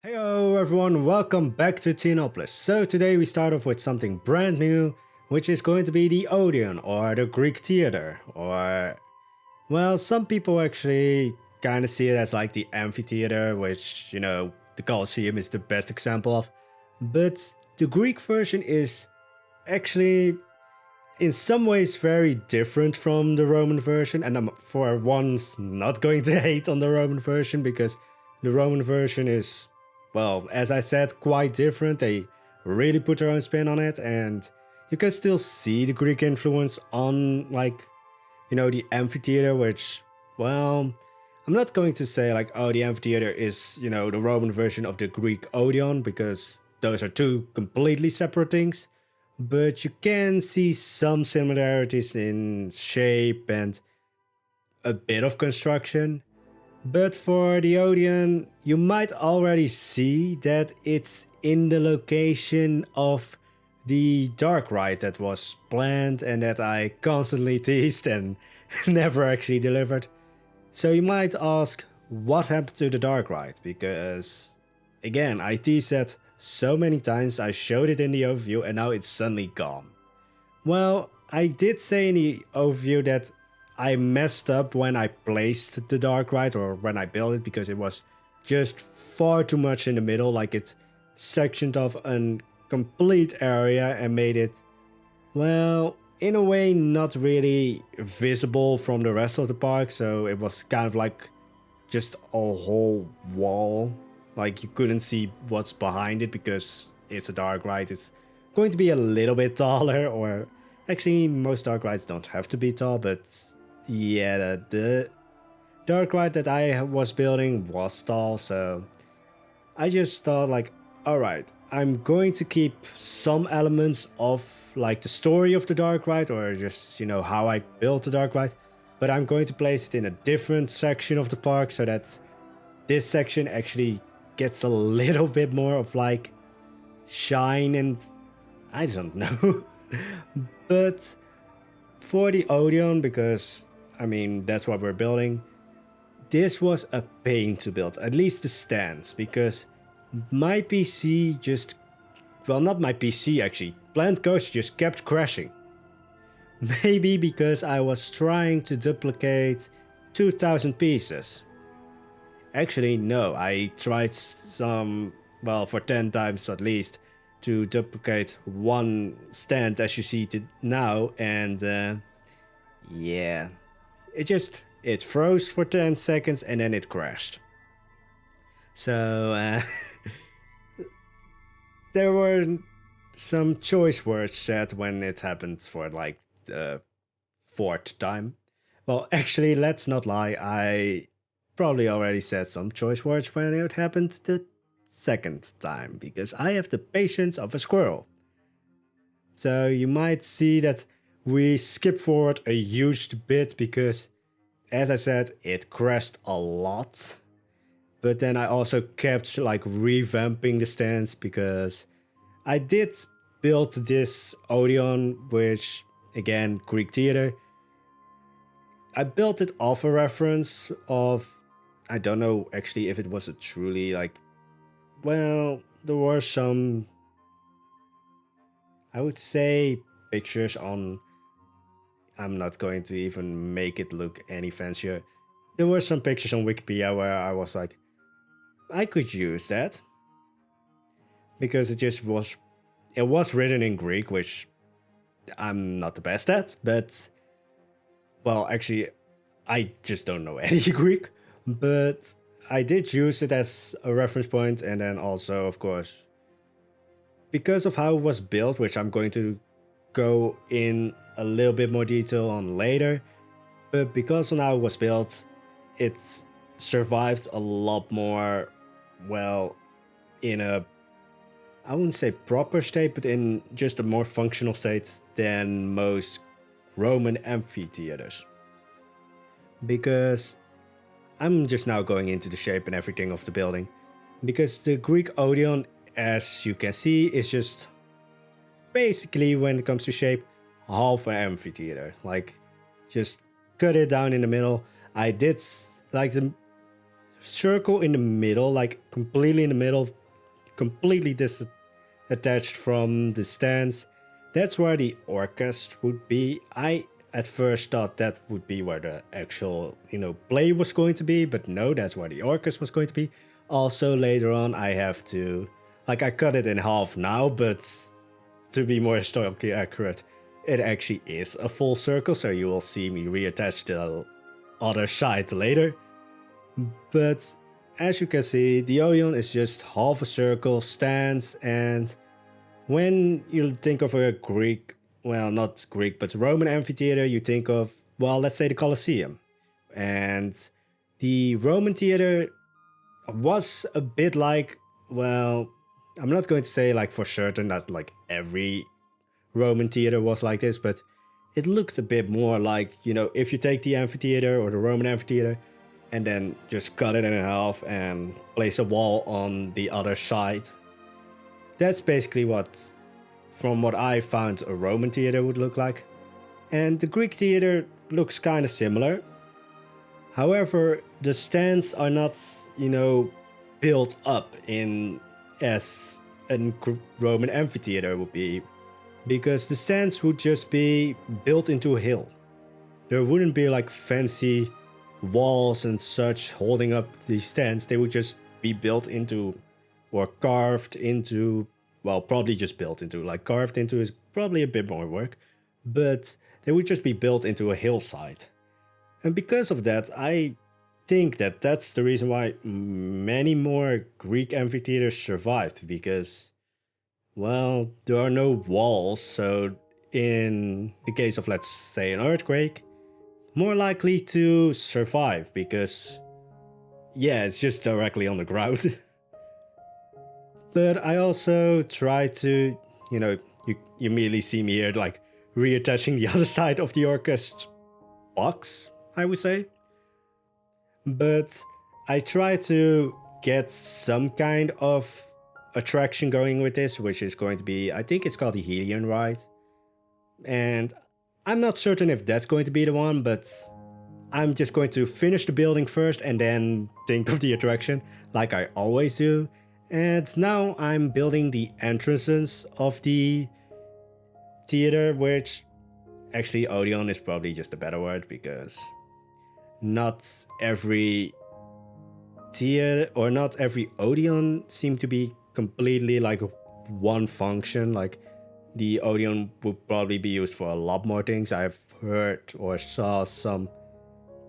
Hello everyone, welcome back to Theonopolis. So today we start off with something brand new, which is going to be the Odeon, or the Greek theater, or... Well, some people actually kind of see it as like the amphitheater, which, you know, the Colosseum is the best example of. But the Greek version is actually in some ways very different from the Roman version, and I'm for once not going to hate on the Roman version because the Roman version is, well, as I said, quite different. They really put their own spin on it, and you can still see the Greek influence on, like, you know, the amphitheater, which, well, I'm not going to say like, oh, the amphitheater is, you know, the Roman version of the Greek Odeon, because those are two completely separate things. But you can see some similarities in shape and a bit of construction. But for the Odeon, you might already see that it's in the location of the dark ride that was planned and that I constantly teased and never actually delivered. So you might ask, what happened to the dark ride? Because, again, I teased that so many times, I showed it in the overview and now it's suddenly gone. Well, I did say in the overview that I messed up when I placed the dark ride, or when I built it, because it was just far too much in the middle, like it sectioned off a complete area and made it, well, in a way not really visible from the rest of the park, so it was kind of like just a whole wall. Like, you couldn't see what's behind it because it's a dark ride. It's going to be a little bit taller, or actually most dark rides don't have to be tall, but yeah, the dark ride that I was building was tall, so I just thought like, alright, I'm going to keep some elements of like the story of the dark ride, or just, you know, how I built the dark ride, but I'm going to place it in a different section of the park so that this section actually gets a little bit more of like shine, and I don't know. But for the Odeon, because I mean that's what we're building, this was a pain to build, at least the stands, because my PC just, well, not my PC actually, Plant Coast just kept crashing. Maybe because I was trying to duplicate 2000 pieces. Actually, no, I tried some, well, for 10 times at least, to duplicate one stand as you see it now, and yeah, it froze for 10 seconds and then it crashed. So, there were some choice words said when it happened for like the 4th time. Well, actually, let's not lie, I probably already said some choice words when it happened the 2nd time, because I have the patience of a squirrel. So you might see that we skip forward a huge bit because, as I said, it crashed a lot. But then I also kept like revamping the stands, because I did build this Odeon, which, again, Greek theater. I built it off a reference of, I don't know actually if it was a truly like, well, there were some, I would say, pictures on, I'm not going to even make it look any fancier. There were some pictures on Wikipedia where I was like, I could use that. Because it was written in Greek, which I'm not the best at, but, well, actually, I just don't know any Greek. But I did use it as a reference point, and then also, of course, because of how it was built, which I'm going to go in a little bit more detail on later, but because of how it was built, it survived a lot more, well, in a, I wouldn't say proper state, but in just a more functional state than most Roman amphitheaters. Because I'm just now going into the shape and everything of the building. Because the Greek Odeon, as you can see, is just basically, when it comes to shape, half an amphitheater. Like, just cut it down in the middle. I did like the circle in the middle, like completely in the middle, completely attached from the stands. That's where the orchestra would be. I at first thought that would be where the actual, play was going to be, but no, that's where the orchestra was going to be. Also, later on, I have to, I cut it in half now, but to be more historically accurate, it actually is a full circle, so you will see me reattach the other side later. But as you can see, the Odeon is just half a circle, stands, and when you think of a Greek, well, not Greek, but Roman amphitheater, you think of, well, let's say the Colosseum. And the Roman theater was a bit like, well, I'm not going to say like for certain that like every Roman theater was like this, but it looked a bit more like, if you take the amphitheater or the Roman amphitheater and then just cut it in half and place a wall on the other side. That's basically from what I found, a Roman theater would look like. And the Greek theater looks kind of similar. However, the stands are not, built up in as a Roman amphitheater would be, because the stands would just be built into a hill. There wouldn't be like fancy walls and such holding up these stands. They would just be built into, or carved into, well, probably just built into, like carved into is probably a bit more work, but they would just be built into a hillside. And because of that, I think that that's the reason why many more Greek amphitheaters survived, because, well, there are no walls, so in the case of, let's say, an earthquake, more likely to survive, because, yeah, it's just directly on the ground. But I also try to, you immediately see me here, like, reattaching the other side of the orchestra box, I would say. But I try to get some kind of attraction going with this, which is going to be, I think it's called the Odeon ride. And I'm not certain if that's going to be the one, but I'm just going to finish the building first and then think of the attraction, like I always do. And now I'm building the entrances of the theater, which actually Odeon is probably just a better word, because not every theater or not every Odeon seem to be completely like one function. Like the Odeon would probably be used for a lot more things. I've heard or saw some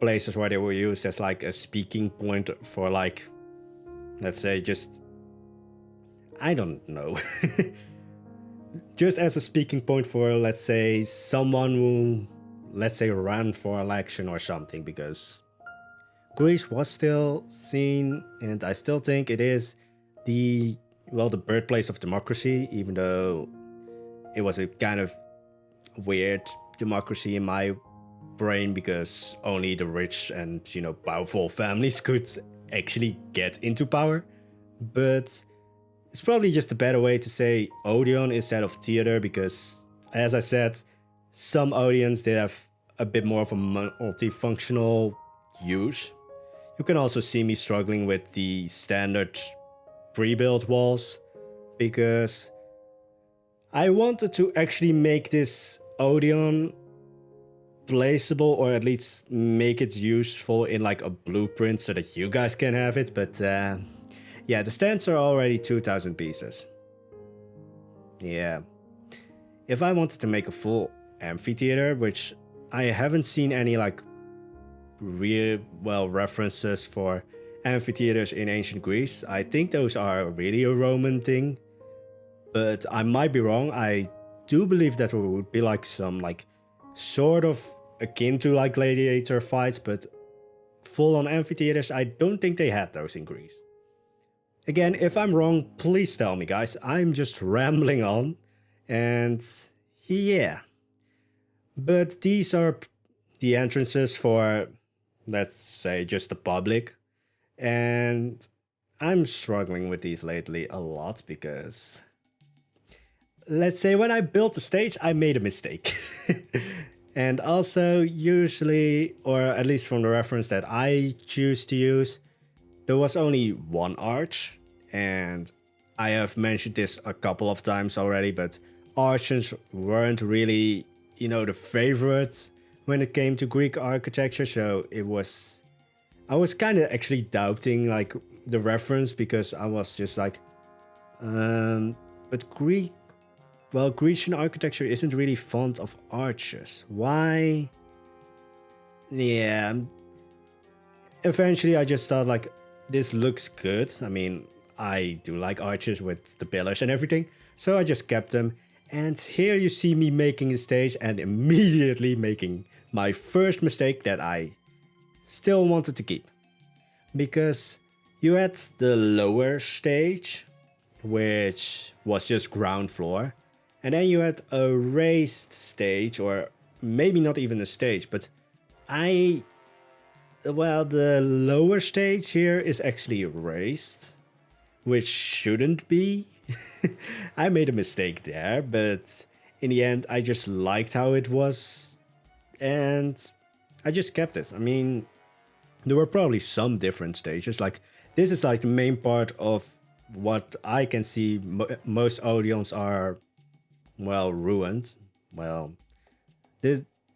places where they were used as like a speaking point for, like, let's say, just, I don't know, just as a speaking point for, let's say, someone who, let's say, ran for election or something, because Greece was still seen, and I still think it is the birthplace of democracy, even though it was a kind of weird democracy in my brain, because only the rich and, powerful families could actually get into power. But it's probably just a better way to say Odeon instead of theater, because, as I said, some Odeons, they have a bit more of a multifunctional use. You can also see me struggling with the standard pre-built walls, because I wanted to actually make this Odeon placeable, or at least make it useful in like a blueprint so that you guys can have it, but yeah, the stands are already 2,000 pieces. Yeah. If I wanted to make a full amphitheater, which I haven't seen any like real references for amphitheaters in ancient Greece. I think those are really a Roman thing, but I might be wrong. I do believe that it would be like some like sort of akin to like gladiator fights, but full on amphitheaters, I don't think they had those in Greece. Again, if I'm wrong, please tell me, guys. I'm just rambling on, and yeah. But these are the entrances for, let's say, just the public. And I'm struggling with these lately a lot, because, let's say, when I built the stage, I made a mistake. And also, usually, or at least from the reference that I choose to use, there was only one arch, and I have mentioned this a couple of times already, but arches weren't really, the favorite when it came to Greek architecture, so I was kind of actually doubting like the reference, because I was just like, but Grecian architecture isn't really fond of arches. Why? Yeah, eventually I just thought like, this looks good. I mean, I do like arches with the pillars and everything, so I just kept them. And here you see me making a stage and immediately making my first mistake that I still wanted to keep. Because you had the lower stage, which was just ground floor, and then you had a raised stage, or maybe not even a stage, but the lower stage here is actually raised, which shouldn't be. I made a mistake there, but in the end, I just liked how it was, and I just kept it. I mean, there were probably some different stages. Like, this is like the main part of what I can see. Most Odeons are, well, ruined. Well,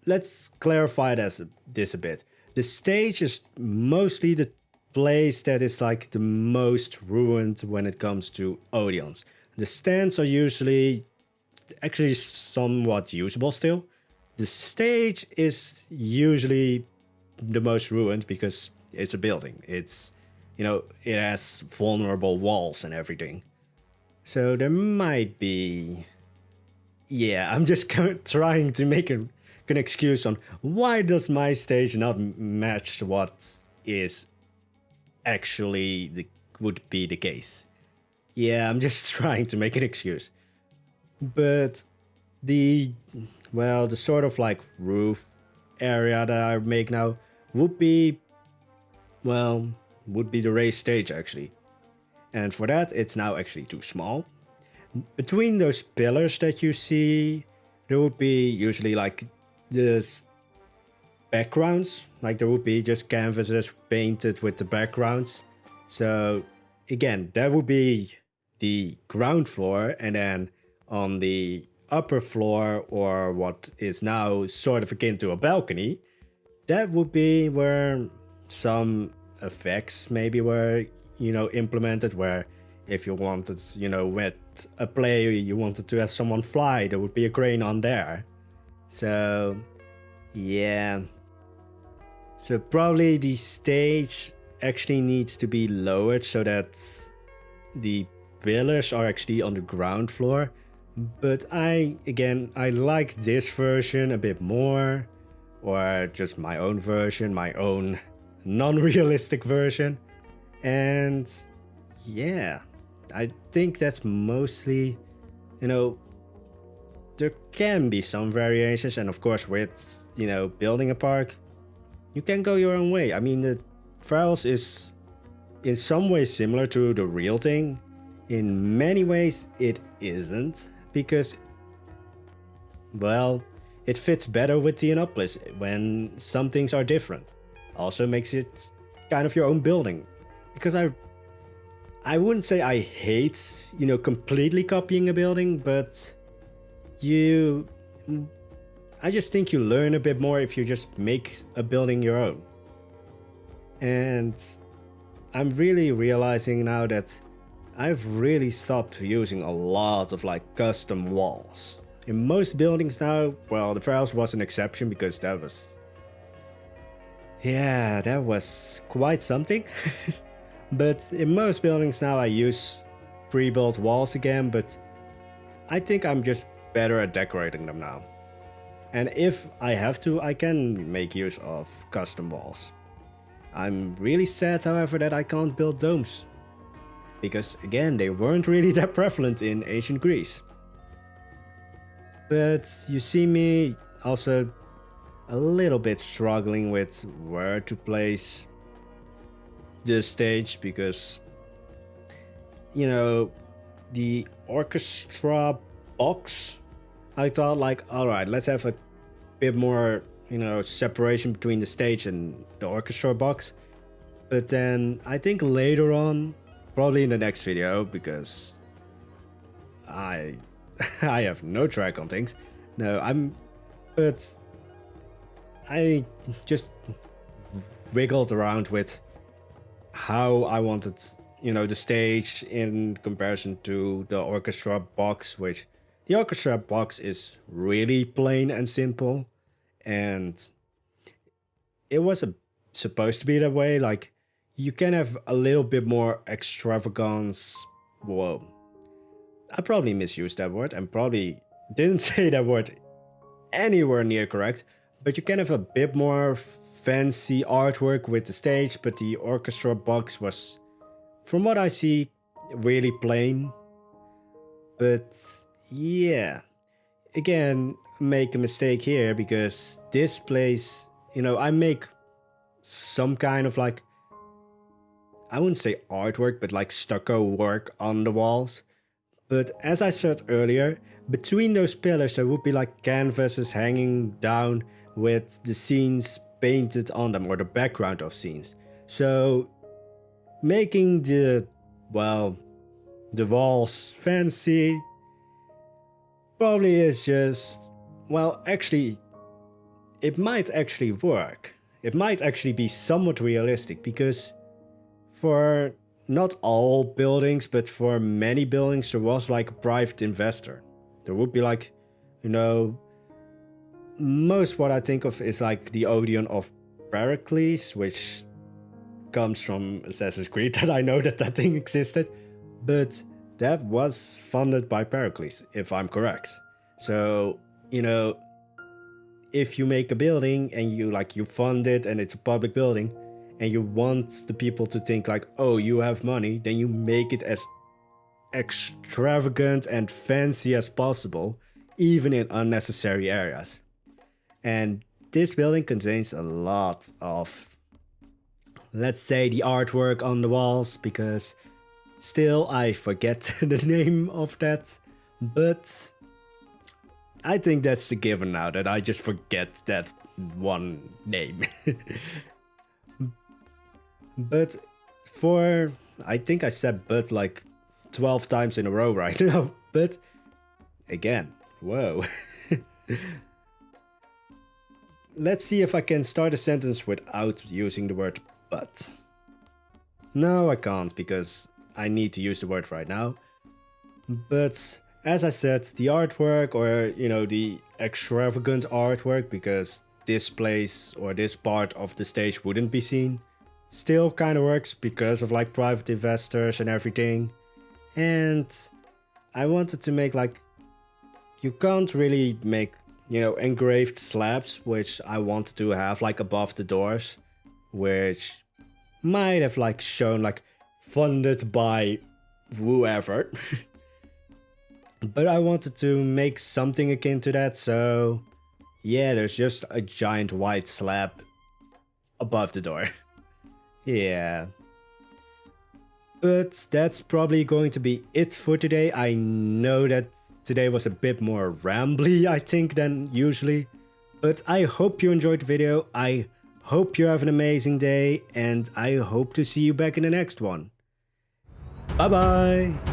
let's clarify this a bit. The stage is mostly the place that is like the most ruined when it comes to Odeons. The stands are usually actually somewhat usable still. The stage is usually the most ruined because it's a building. It has vulnerable walls and everything. So there might be... Yeah, I'm just trying to make an excuse on why does my stage not match what is actually would be the case. Yeah, I'm just trying to make an excuse. But the sort of like roof area that I make now would be the raised stage actually. And for that, it's now actually too small. Between those pillars that you see, there would be usually like this backgrounds, like there would be just canvases painted with the backgrounds. So again, that would be the ground floor, and then on the upper floor, or what is now sort of akin to a balcony, that would be where some effects maybe were implemented, where if you wanted, with a player you wanted to have someone fly, there would be a crane on there. So yeah, so probably the stage actually needs to be lowered so that the pillars are actually on the ground floor. But I like this version a bit more, or just my own version, my own non-realistic version. And yeah, I think that's mostly, there can be some variations, and of course with, building a park, you can go your own way. I mean, the Trials is in some ways similar to the real thing. In many ways it isn't, because, well, it fits better with Theonopolis when some things are different. Also makes it kind of your own building. Because I wouldn't say I hate, completely copying a building, but I just think you learn a bit more if you just make a building your own. And I'm really realizing now that I've really stopped using a lot of like custom walls. In most buildings now, well, the Trials was an exception because that was quite something. But in most buildings now I use pre-built walls again, but I think I'm just better at decorating them now. And if I have to, I can make use of custom walls. I'm really sad, however, that I can't build domes. Because again, they weren't really that prevalent in ancient Greece. But you see me also a little bit struggling with where to place the stage, because the orchestra box, I thought like, alright, let's have a bit more separation between the stage and the orchestra box. But then I think later on, probably in the next video, because I I have no track on things. No, but I just wiggled around with how I wanted, the stage in comparison to the orchestra box, which the orchestra box is really plain and simple, and it was supposed to be that way. Like, you can have a little bit more extravagance. Whoa, I probably misused that word and probably didn't say that word anywhere near correct, but you can have a bit more fancy artwork with the stage, but the orchestra box was, from what I see, really plain. But yeah, again, make a mistake here, because this place, I make some kind of like, I wouldn't say artwork, but like stucco work on the walls. But as I said earlier, between those pillars there would be like canvases hanging down with the scenes painted on them, or the background of scenes. So making the walls fancy probably is just, actually, it might actually work. It might actually be somewhat realistic, because for not all buildings, but for many buildings, there was like a private investor. There would be like, most what I think of is like the Odeon of Pericles, which comes from Assassin's Creed, that I know that thing existed, but that was funded by Pericles, if I'm correct. So, if you make a building and you fund it and it's a public building, and you want the people to think like, oh, you have money, then you make it as extravagant and fancy as possible, even in unnecessary areas. And this building contains a lot of, let's say, the artwork on the walls, because still I forget the name of that, but I think that's a given now, that I just forget that one name. But I think I said but like 12 times in a row right now. But again, whoa. Let's see if I can start a sentence without using the word but. No, I can't, because I need to use the word right now. But as I said, the artwork, or the extravagant artwork, because this place or this part of the stage wouldn't be seen, still kind of works because of like private investors and everything. And I wanted to make like, you can't really make, engraved slabs, which I wanted to have like above the doors, which might have like shown like funded by whoever. But I wanted to make something akin to that, so yeah, there's just a giant white slab above the door. Yeah. But that's probably going to be it for today. I know that today was a bit more rambly, I think, than usually. But I hope you enjoyed the video. I hope you have an amazing day. And I hope to see you back in the next one. Bye bye!